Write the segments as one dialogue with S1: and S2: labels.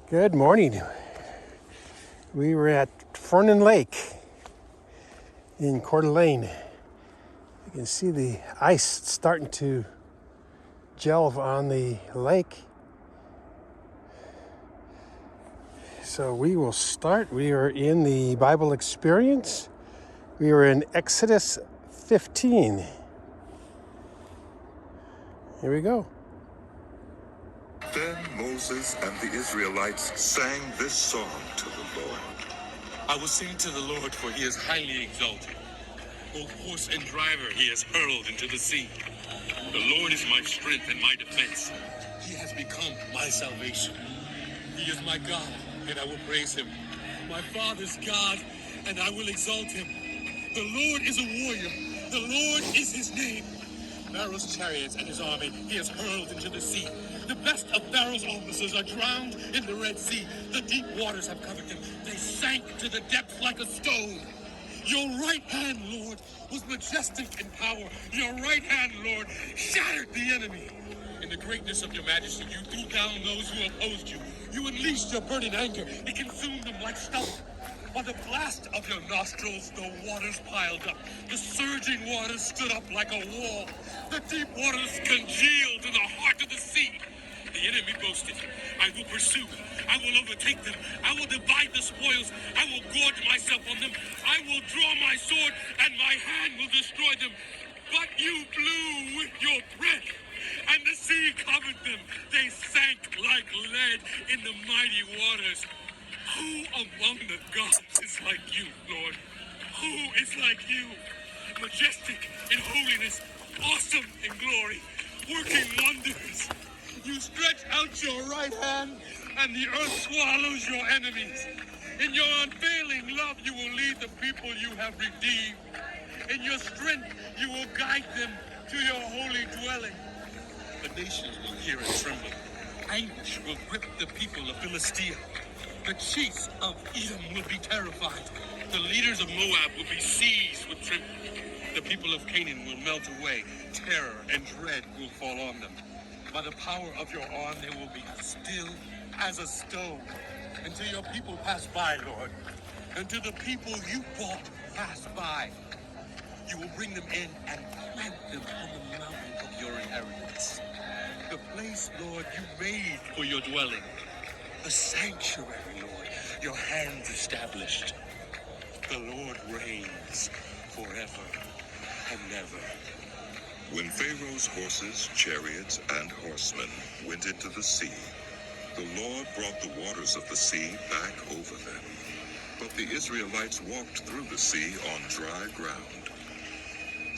S1: Good morning. We were at Fernon Lake in Coeur d'Alene. You can see the ice starting to gel on the lake. So we will start. We are in the Bible experience. We are in Exodus 15. Here we go.
S2: Then Moses and the Israelites sang this song to the Lord.
S3: I will sing to the Lord, for he is highly exalted. Both horse and driver he has hurled into the sea. The Lord is my strength and my defense. He has become my salvation. He is my God, and I will praise him. My Father's God, and I will exalt him. The Lord is a warrior. The Lord is his name. Pharaoh's chariots and his army he has hurled into the sea. The best of Pharaoh's officers are drowned in the Red Sea. The deep waters have covered them. They sank to the depths like a stone. Your right hand, Lord, was majestic in power. Your right hand, Lord, shattered the enemy. In the greatness of your majesty, you threw down those who opposed you. You unleashed your burning anger. It consumed them like stubble. By the blast of your nostrils, the waters piled up. The surging waters stood up like a wall. The deep waters congealed in the heart of the sea. The enemy boasted, I will pursue, I will overtake them, I will divide the spoils, I will gorge myself on them, I will draw my sword, and my hand will destroy them. But you blew with your breath, and the sea covered them. They sank like lead in the mighty waters. Who among the gods is like you, Lord? Who is like you? Majestic in holiness, awesome in glory, working wonders. You stretch out your right hand, and the earth swallows your enemies. In your unfailing love, you will lead the people you have redeemed. In your strength, you will guide them to your holy dwelling. The nations will hear and tremble. Anguish will grip the people of Philistia. The chiefs of Edom will be terrified. The leaders of Moab will be seized with trembling. The people of Canaan will melt away. Terror and dread will fall on them. By the power of your arm, they will be still as a stone until your people pass by, Lord. Until the people you bought pass by. You will bring them in and plant them on the mountain of your inheritance. The place, Lord, you made for your dwelling. The sanctuary, Lord, your hands established. The Lord reigns forever and ever.
S2: When Pharaoh's horses, chariots, and horsemen went into the sea, the Lord brought the waters of the sea back over them. But the Israelites walked through the sea on dry ground.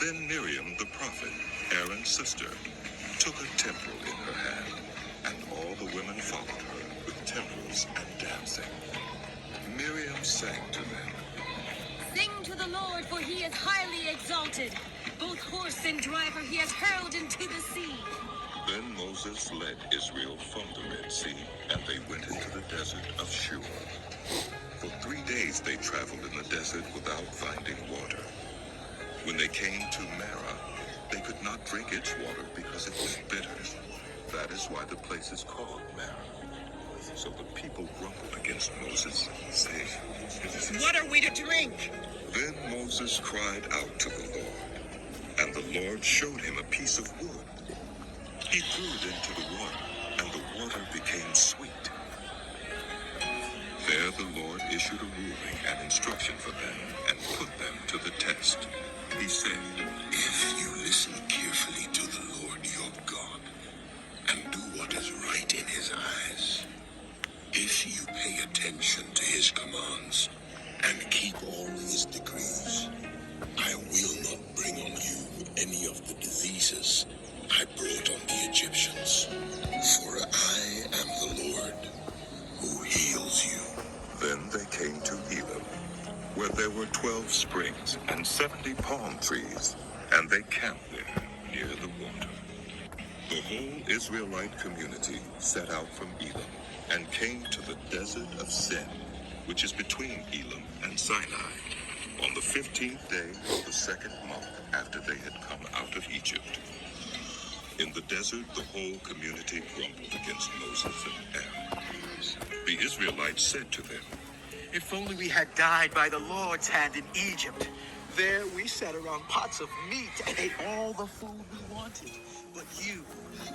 S2: Then Miriam, the prophet, Aaron's sister, took a timbrel in her hand, and all the women followed her with timbrels and dancing. Miriam sang to them.
S4: Sing to the Lord, for he is highly exalted. Both horse and driver he has hurled into the sea.
S2: Then Moses led Israel from the Red Sea, and they went into the desert of Shur. For 3 days they traveled in the desert without finding water. When they came to Marah, they could not drink its water because it was bitter. That is why the place is called Marah. So the people grumbled against Moses, saying,
S5: What are we to drink?
S2: Then Moses cried out to the Lord, and the Lord showed him a piece of wood. He threw it into the water, and the water became sweet. There the Lord issued a ruling and instruction for them, and put them to the test. He said,
S6: If you listen carefully to the Lord your God, and do what is right in his eyes, if you pay attention to his commands, and keep all his decrees, I will not bring on you any of the diseases I brought on the Egyptians, for I am the Lord who heals you.
S2: Then they came to Elim, where there were 12 springs and 70 palm trees, and they camped there near the water. The whole Israelite community set out from Elim and came to the desert of Sin, which is between Elim and Sinai, on the 15th day of the second month after they had come out of Egypt. In the desert, the whole community grumbled against Moses and Aaron. The Israelites said to them,
S5: If only we had died by the Lord's hand in Egypt. There we sat around pots of meat and ate all the food we wanted. But you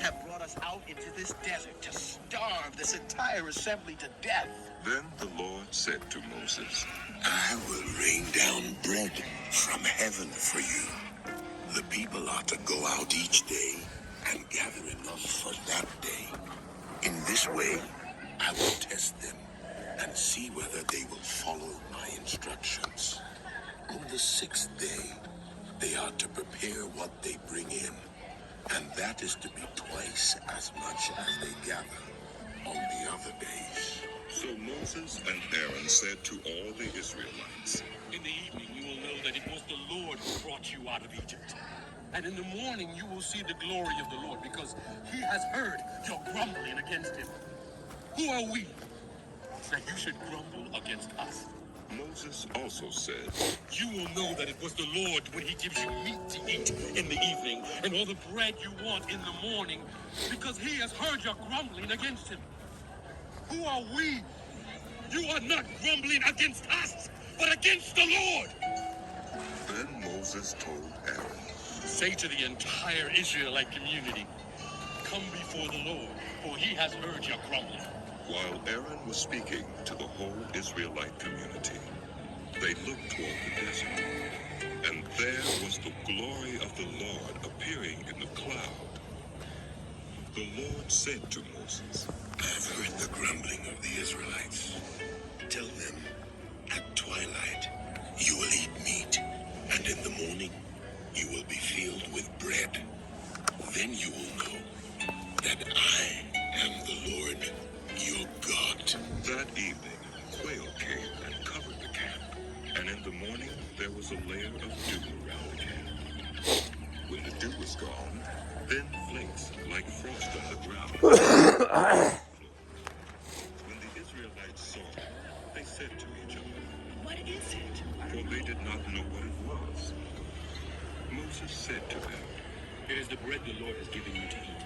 S5: have brought us out into this desert to starve this entire assembly to death.
S2: Then the Lord said to Moses,
S6: I will rain down bread from heaven for you. The people are to go out each day and gather enough for that day. In this way, I will test them and see whether they will follow my instructions. On the sixth day, they are to prepare what they bring in, and that is to be twice as much as they gather on the other days.
S2: So Moses and Aaron said to all the Israelites,
S3: In the evening you will know that it was the Lord who brought you out of Egypt. And in the morning you will see the glory of the Lord, because he has heard your grumbling against him. Who are we that you should grumble against us?
S2: Moses also said,
S3: You will know that it was the Lord when he gives you meat to eat in the evening and all the bread you want in the morning, because he has heard your grumbling against him. Who are we? You are not grumbling against us, but against the Lord.
S2: Then Moses told Aaron,
S3: Say to the entire Israelite community, Come before the Lord, for he has heard your grumbling.
S2: While Aaron was speaking to the whole Israelite community, they looked toward the desert, and there was the glory of the Lord appearing in the cloud. The Lord said to Moses,
S6: I have heard the grumbling of the Israelites. Tell them, at twilight, you will eat meat, and in the morning, you will be filled with bread. Then you will know that I am the Lord, your God.
S2: That evening, quail came and covered the camp, and in the morning there was a layer of dew around the camp. When the dew was gone, thin flakes like frost on the ground. When the Israelites saw it, they said to each other,
S4: What is it?
S2: for they did not know what it was. Moses said to them,
S3: It is the bread the Lord has given you to eat.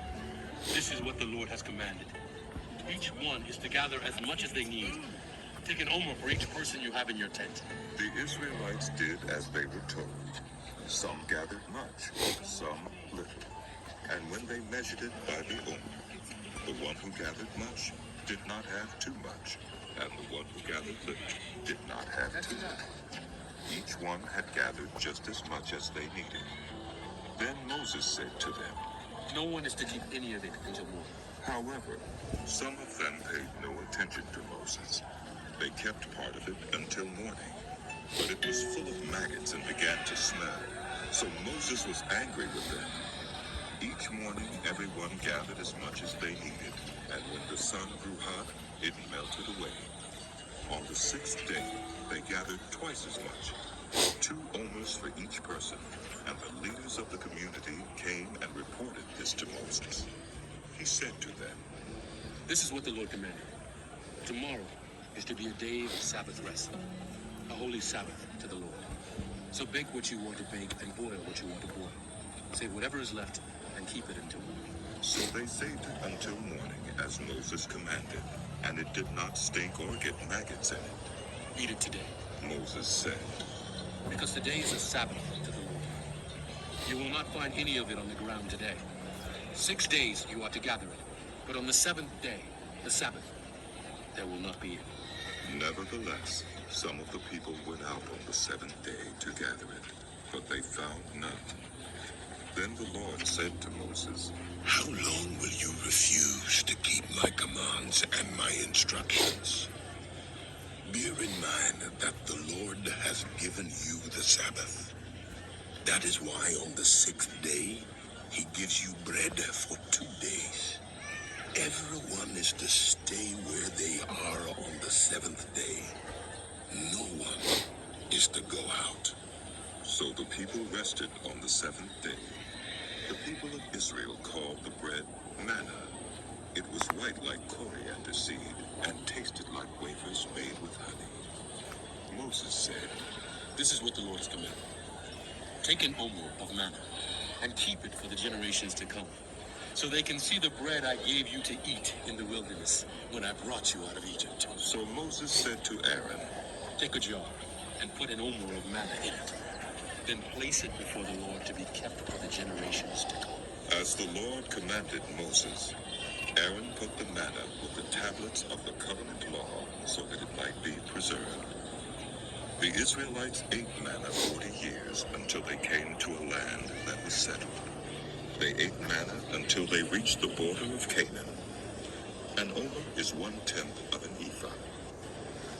S3: This is what the Lord has commanded. Each one is to gather as much as they need. Take an omer for each person you have in your tent.
S2: the Israelites did as they were told. Some gathered much, some little. And when they measured it by the omer, the one who gathered much did not have too much, and the one who gathered little did not have too little. Each one had gathered just as much as they needed. Then Moses said to them,
S3: No one is to keep any of it until morning.
S2: however, some of them paid no attention to Moses. They kept part of it until morning, but it was full of maggots and began to smell. So Moses was angry with them. Each morning everyone gathered as much as they needed, and when the sun grew hot, it melted away. On the sixth day, they gathered twice as much, 2 omers for each person, and the leaders of the community came and reported this to Moses. He said to them,
S3: This is what the Lord commanded. Tomorrow is to be a day of Sabbath rest, a holy Sabbath to the Lord. So bake what you want to bake and boil what you want to boil. Save whatever is left and keep it until morning.
S2: So they saved it until morning, as Moses commanded, and it did not stink or get maggots in it.
S3: Eat it today,
S2: Moses said,
S3: because today is a Sabbath to the Lord. You will not find any of it on the ground today. 6 days you are to gather it, but on the 7th day, the Sabbath, there will not be any.
S2: Nevertheless, some of the people went out on the 7th day to gather it, but they found none. Then the Lord said to Moses,
S6: How long will you refuse to keep my commands and my instructions? Bear in mind that the Lord has given you the Sabbath. That is why on the 6th day, he gives you bread for 2 days. Everyone is to stay where they are on the 7th day. No one is to go out.
S2: So the people rested on the 7th day. The people of Israel called the bread manna. It was white like coriander seed and tasted like wafers made with honey. Moses said,
S3: This is what the Lord has commanded. Take an omer of manna and keep it for the generations to come. so they can see the bread I gave you to eat in the wilderness when I brought you out of Egypt.
S2: So Moses said to Aaron,
S3: Take a jar and put an omer of manna in it. Then place it before the Lord to be kept for the generations to come.
S2: as the Lord commanded Moses, Aaron put the manna with the tablets of the covenant law so that it might be preserved. The Israelites ate manna 40 years until they came to a land that was settled. They ate manna until they reached the border of Canaan. An omer is 1/10 of an ephah.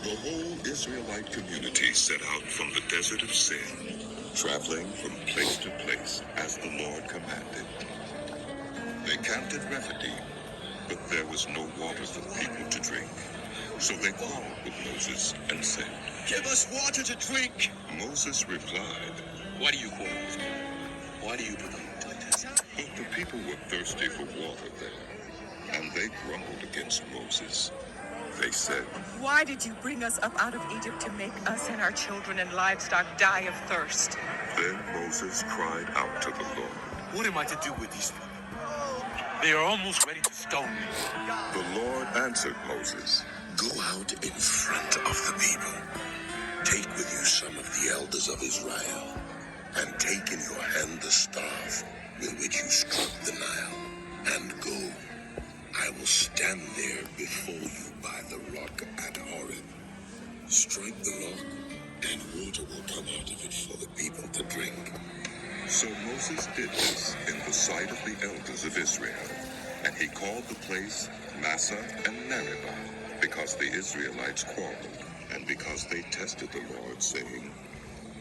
S2: The whole Israelite community set out from the desert of Sin, traveling from place to place as the Lord commanded. They camped at Rephidim, but there was no water for the people to drink. So they quarreled with Moses and said,
S5: Give us water to drink.
S2: Moses replied,
S3: Why do you quarrel with me? Why do you put them to the test?
S2: but the people were thirsty for water there, and they grumbled against Moses. They said,
S7: Why did you bring us up out of Egypt to make us and our children and livestock die of thirst?
S2: Then Moses cried out to the Lord.
S3: What am I to do with these people? They are almost ready to stone me.
S2: The Lord answered Moses,
S6: Go out in front of the people. Take with you some of the elders of Israel, and take in your hand the staff with which you struck the Nile, and go. I will stand there before you by the rock at Horeb. Strike the rock, and water will come out of it for the people to drink.
S2: So Moses did this in the sight of the elders of Israel, and he called the place Massah and Meribah, because the Israelites quarreled, and because they tested the Lord, saying,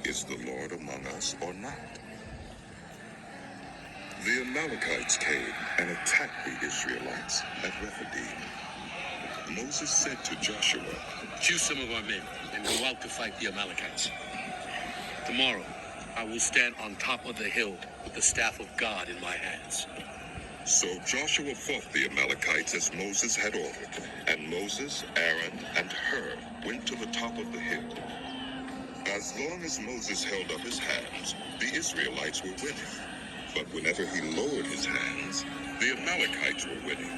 S2: Is the Lord among us or not? The Amalekites came and attacked the Israelites at Rephidim. Moses said to Joshua,
S3: Choose some of our men and go out to fight the Amalekites. Tomorrow, I will stand on top of the hill with the staff of God in my hands.
S2: So Joshua fought the Amalekites as Moses had ordered, and Moses, Aaron, and Hur went to the top of the hill. As long as Moses held up his hands, the Israelites were winning. But whenever he lowered his hands, the Amalekites were winning.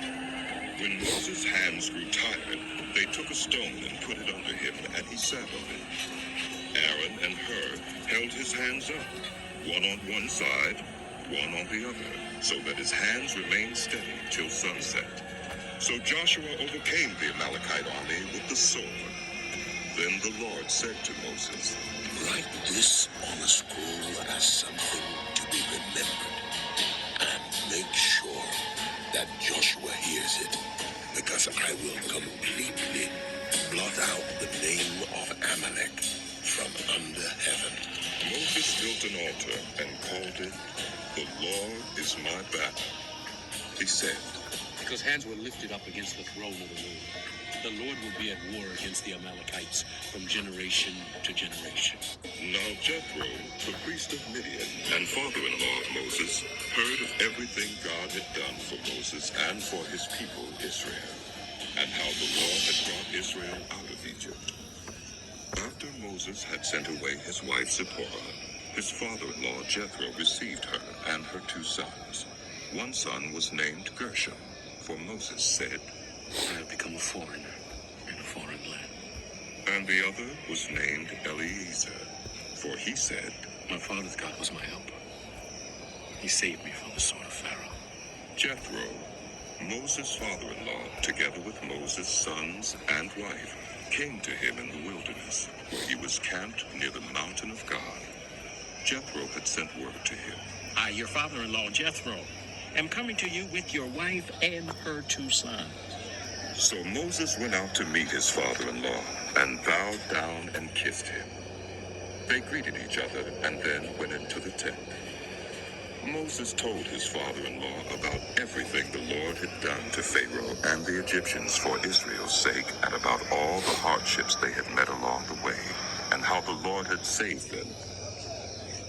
S2: When Moses' hands grew tired, they took a stone and put it under him, and he sat on it. Aaron and Hur held his hands up, one on one side, one on the other, so that his hands remained steady till sunset. So Joshua overcame the Amalekite army with the sword. Then the Lord said to Moses,
S6: Write this on a scroll as something to be remembered, and make sure that Joshua hears it, because I will completely blot out the name of Amalek from under heaven.
S2: Moses built an altar and called it, The Lord is my battle. He said,
S3: Because hands were lifted up against the throne of the Lord, the Lord will be at war against the Amalekites from generation to generation.
S2: Now Jethro, the priest of Midian and father-in-law of Moses, heard of everything God had done for Moses and for his people Israel, and how the Lord had brought Israel out of Egypt. After Moses had sent away his wife Zipporah, his father-in-law Jethro received her and her 2 sons. One son was named Gershom, for Moses said,
S3: I have become a foreigner in a foreign land.
S2: and the other was named Eliezer, for he said,
S3: My father's God was my helper. He saved me from the sword of Pharaoh.
S2: Jethro, Moses' father-in-law, together with Moses' sons and wife, came to him in the wilderness, where he was camped near the mountain of God. Jethro had sent word to him.
S8: I, your father-in-law, Jethro, am coming to you with your wife and her 2 sons.
S2: So Moses went out to meet his father-in-law and bowed down and kissed him. They greeted each other and then went into the tent. Moses told his father-in-law about everything the Lord had done to Pharaoh and the Egyptians for Israel's sake, and about all the hardships they had met along the way, and how the Lord had saved them.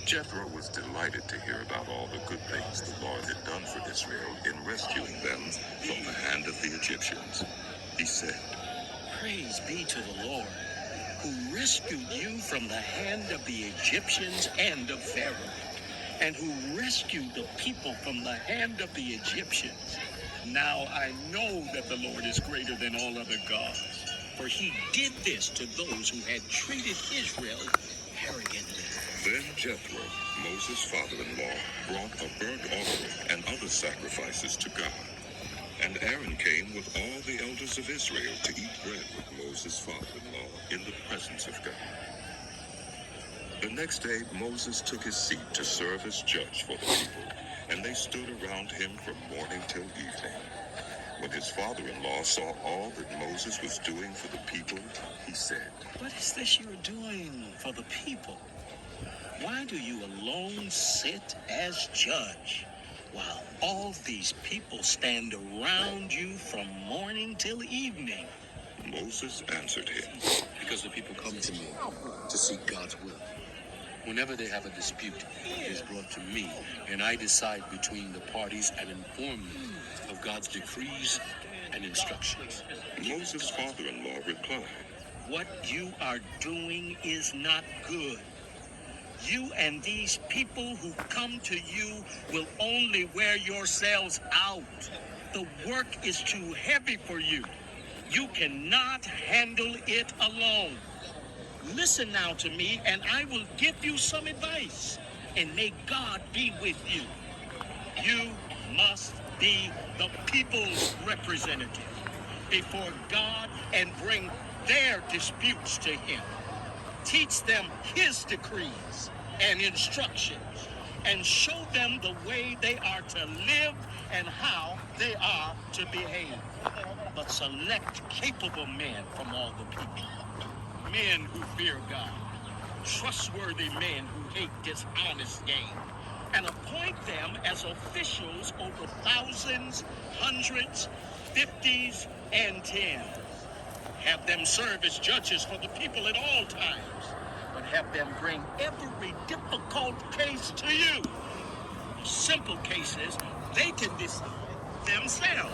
S2: Jethro was delighted to hear about all the good things the Lord had done for Israel in rescuing them from the hand of the Egyptians. He said,
S8: Praise be to the Lord, who rescued you from the hand of the Egyptians and of Pharaoh. and who rescued the people from the hand of the Egyptians. Now I know that the Lord is greater than all other gods, for he did this to those who had treated Israel arrogantly.
S2: Then Jethro, Moses' father-in-law, brought a burnt offering and other sacrifices to God. And Aaron came with all the elders of Israel to eat bread with Moses' father-in-law in the presence of God. The next day Moses took his seat to serve as judge for the people, and they stood around him from morning till evening. When his father-in-law saw all that Moses was doing for the people, he said,
S8: What is this you're doing for the people? Why do you alone sit as judge, while all these people stand around you from morning till evening?
S2: Moses answered him,
S3: Because the people come to me to seek God's will. Whenever they have a dispute, it is brought to me, and I decide between the parties and inform them of God's decrees and instructions.
S2: Moses' father-in-law replied,
S8: What you are doing is not good. You and these people who come to you will only wear yourselves out. The work is too heavy for you. You cannot handle it alone. Listen now to me, and I will give you some advice, and may God be with you. You must be the people's representative before God and bring their disputes to him. Teach them his decrees and instructions, and show them the way they are to live and how they are to behave. But select capable men from all the people, men who fear God, trustworthy men who hate dishonest gain, and appoint them as officials over thousands, hundreds, fifties, and tens. Have them serve as judges for the people at all times, but have them bring every difficult case to you. Simple cases they can decide themselves.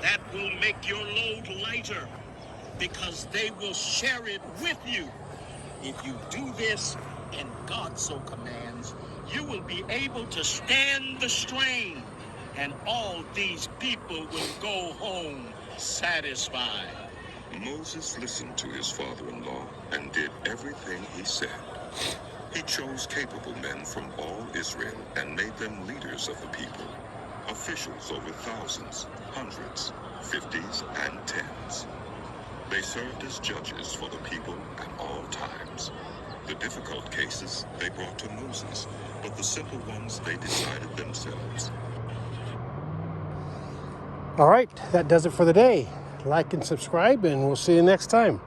S8: That will make your load lighter, because they will share it with you. If you do this, and God so commands, you will be able to stand the strain, and all these people will go home satisfied.
S2: Moses listened to his father-in-law and did everything he said. He chose capable men from all Israel and made them leaders of the people, officials over thousands, hundreds, fifties, and tens. They served as judges for the people at all times. The difficult cases they brought to Moses, but the simple ones they decided themselves.
S1: All right, that does it for the day. Like and subscribe, and we'll see you next time.